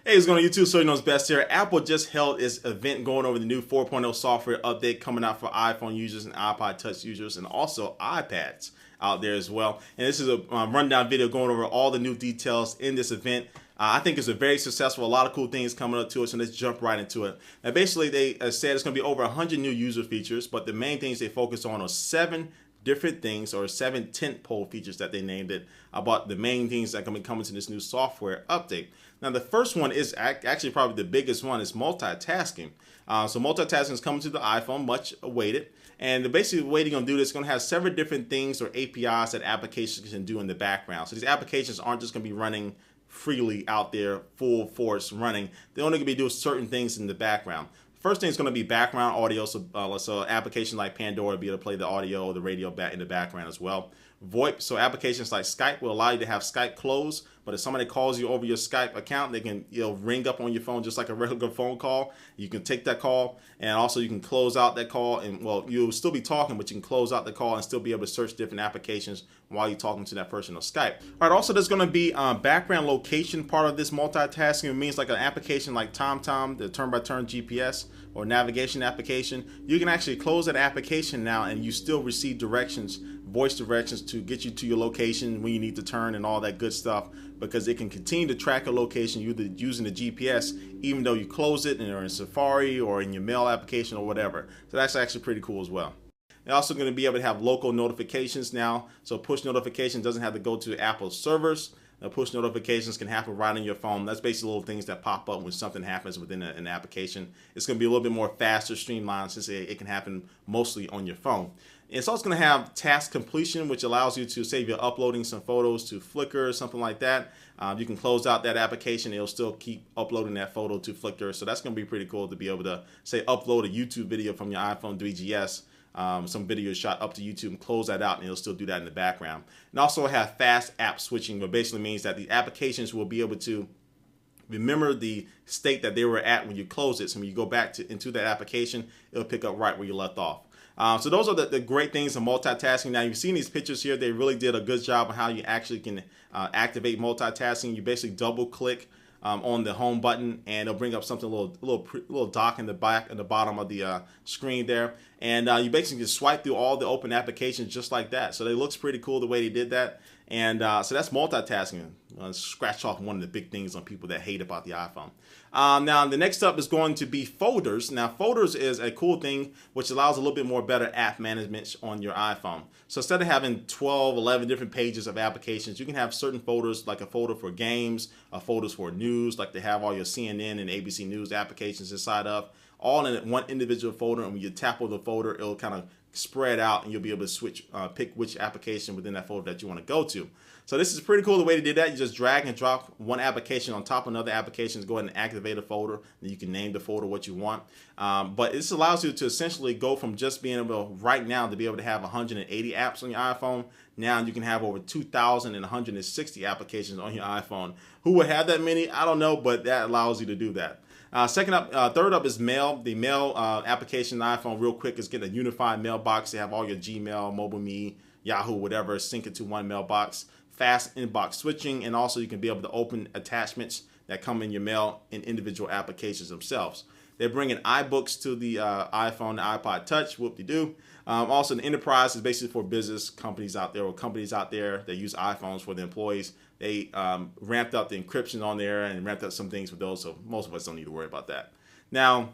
Hey, it's going on YouTube, so you know it's best here. Apple just held its event going over the new 4.0 software update coming out for iPhone users and iPod Touch users and also iPads out there as well. And this is a rundown video going over all the new details in this event. I think it's a very successful, a lot of cool things coming up to us, and let's jump right into it. Now, basically, they said it's going to be over 100 new user features, but the main things they focus on are 7 different things or 7 tentpole features that they named it about the main things that are going to be coming to this new software update. Now, the first one is actually probably the biggest one is multitasking. So multitasking is coming to the iPhone, much awaited. And the basic way they're going to do this is going to have several different things or APIs that applications can do in the background. So these applications aren't just going to be running freely out there, full force running. They're only going to be doing certain things in the background. First thing is going to be background audio, so applications like Pandora will be able to play the audio or the radio back in the background as well. VoIP, so applications like Skype will allow you to have Skype closed, but if somebody calls you over your Skype account, they can ring up on your phone just like a regular phone call. You can take that call, and also you can close out that call, and well, you'll still be talking, but you can close out the call and still be able to search different applications while you're talking to that person on Skype. All right, also there's going to be background location part of this multitasking. It means like an application like TomTom, the turn-by-turn GPS or navigation application. You can actually close that application now and you still receive directions, voice directions to get you to your location when you need to turn and all that good stuff, because it can continue to track a location using the GPS even though you close it and you're in Safari or in your mail application or whatever. So that's actually pretty cool as well. They're also going to be able to have local notifications now, so push notifications doesn't have to go to Apple's servers. Push notifications can happen right on your phone. That's basically little things that pop up when something happens within an application. It's going to be a little bit more faster, streamlined, since it can happen mostly on your phone. It's also going to have task completion, which allows you to, say if you're uploading some photos to Flickr or something like that, you can close out that application. It'll still keep uploading that photo to Flickr. So that's going to be pretty cool to be able to, say, upload a YouTube video from your iPhone 3GS. Some video shot up to YouTube and close that out, and it'll still do that in the background. And also have fast app switching, which basically means that the applications will be able to remember the state that they were at when you close it. So when you go back into that application, it'll pick up right where you left off. So those are the great things of multitasking. Now you've seen these pictures here. They really did a good job on how you actually can activate multitasking. You basically double click on the home button, and it'll bring up something little dock in the back and the bottom of the screen there, and you basically just swipe through all the open applications just like that. So it looks pretty cool the way they did that, and so that's multitasking. Scratch off one of the big things on people that hate about the iPhone. Now the next up is going to be folders. Now folders is a cool thing which allows a little bit more better app management on your iPhone. So instead of having 12, 11 different pages of applications, you can have certain folders, like a folder for games, folders for news, like they have all your CNN and ABC News applications inside of, all in one individual folder. And when you tap on the folder, it'll kind of spread out, and you'll be able to switch, pick which application within that folder that you want to go to. So this is pretty cool the way they did that. You just drag and drop one application on top of another application, go ahead and activate a folder, and you can name the folder what you want. But this allows you to essentially go from just being able to, right now, to be able to have 180 apps on your iPhone. Now you can have over 2,160 applications on your iPhone. Who would have that many? I don't know, but that allows you to do that. Third up is mail. The mail application on the iPhone, real quick, is getting a unified mailbox. They have all your Gmail, MobileMe, Yahoo, whatever, sync it to one mailbox. Fast inbox switching, and also you can be able to open attachments that come in your mail in individual applications themselves. They're bringing iBooks to the iPhone, the iPod Touch, whoop-de-doo. Also, the enterprise is basically for business companies out there or companies out there that use iPhones for the employees. They ramped up the encryption on there and ramped up some things with those, so most of us don't need to worry about that. Now,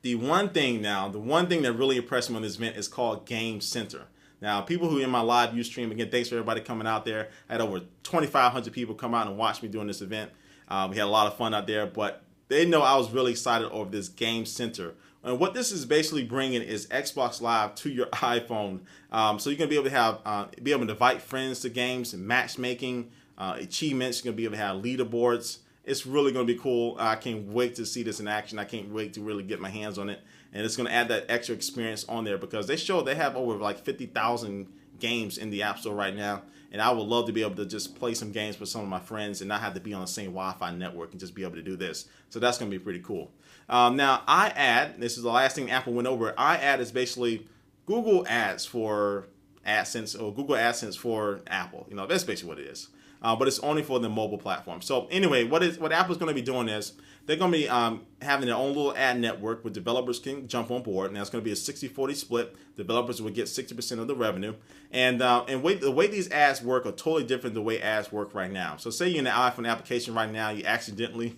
the one thing that really impressed me on this event is called Game Center. Now, people who in my live view stream, again, thanks for everybody coming out there. I had over 2,500 people come out and watch me during this event. We had a lot of fun out there, but they know I was really excited over this Game Center. And what this is basically bringing is Xbox Live to your iPhone. So you're going to be able to have, be able to invite friends to games, and matchmaking, achievements. You're going to be able to have leaderboards. It's really going to be cool. I can't wait to see this in action. I can't wait to really get my hands on it. And it's going to add that extra experience on there, because they have over like 50,000 games in the App Store right now. And I would love to be able to just play some games with some of my friends and not have to be on the same Wi-Fi network and just be able to do this. So that's going to be pretty cool. Now, iAd, this is the last thing Apple went over. iAd is basically Google Ads for AdSense, or Google AdSense for Apple. You know, that's basically what it is. but it's only for the mobile platform. So anyway, what Apple's going to be doing is they're going to be having their own little ad network where developers can jump on board, and that's going to be a 60-40 split. Developers will get 60% of the revenue, and the way these ads work are totally different than the way ads work right now. So say you're in the iPhone application right now, you accidentally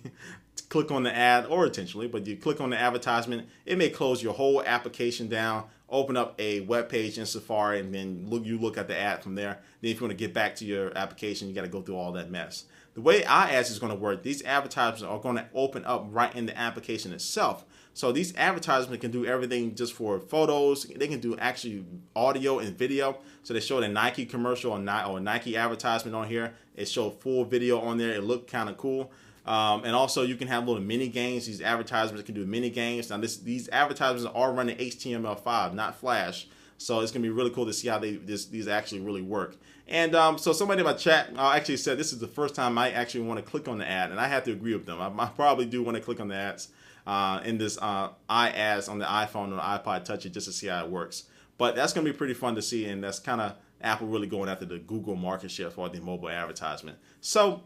click on the ad, or intentionally, but you click on the advertisement, it may close your whole application down, open up a web page in Safari, and then you look at the ad from there. Then if you want to get back to your application, you got to go through all that mess. The way iAds is going to work, these advertisements are going to open up right in the application itself. So these advertisements can do everything just for photos. They can do actually audio and video. So they showed a Nike commercial or a Nike advertisement on here. It showed full video on there. It looked kind of cool. And also you can have little mini games. These advertisements can do mini games. Now these advertisements are running HTML5, not Flash. So it's going to be really cool to see how these actually really work. And so somebody in my chat actually said this is the first time I actually want to click on the ad. And I have to agree with them. I probably do want to click on the ads in this iAds on the iPhone or the iPod Touch just to see how it works. But that's going to be pretty fun to see. And that's kind of Apple really going after the Google market share for the mobile advertisement. So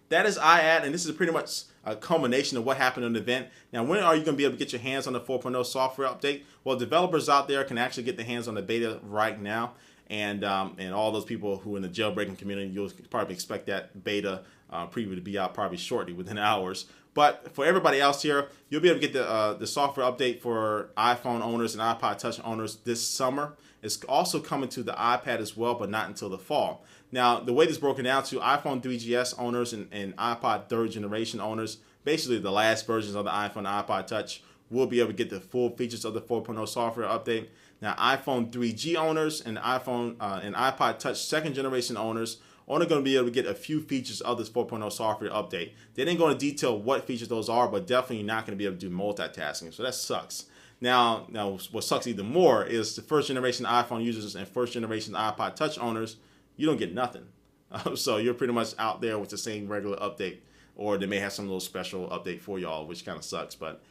that is iAd, and this is pretty much a culmination of what happened in the event. Now, when are you going to be able to get your hands on the 4.0 software update? Well, developers out there can actually get their hands on the beta right now, and all those people who are in the jailbreaking community, you'll probably expect that beta preview to be out probably shortly, within hours. But for everybody else here, you'll be able to get the software update for iPhone owners and iPod Touch owners this summer. It's also coming to the iPad as well, but not until the fall. Now, the way this is broken down to iPhone 3GS owners and iPod third generation owners, basically the last versions of the iPhone and iPod Touch, will be able to get the full features of the 4.0 software update. Now, iPhone 3G owners and iPhone and iPod Touch second generation owners only going to be able to get a few features of this 4.0 software update. They didn't go into detail what features those are, but definitely not going to be able to do multitasking. So that sucks. Now, what sucks even more is the first generation iPhone users and first generation iPod Touch owners, you don't get nothing. So you're pretty much out there with the same regular update, or they may have some little special update for y'all, which kind of sucks. But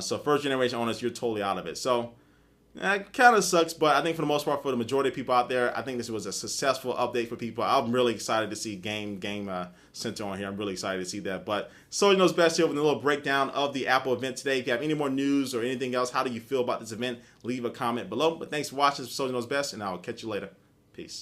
so first generation owners, you're totally out of it. So that kind of sucks, but I think for the most part, for the majority of people out there, I think this was a successful update for people. I'm really excited to see Game Center on here. I'm really excited to see that. But Soldier Knows Best here with a little breakdown of the Apple event today. If you have any more news or anything else, how do you feel about this event? Leave a comment below. But thanks for watching. Soldier Knows Best, and I will catch you later. Peace.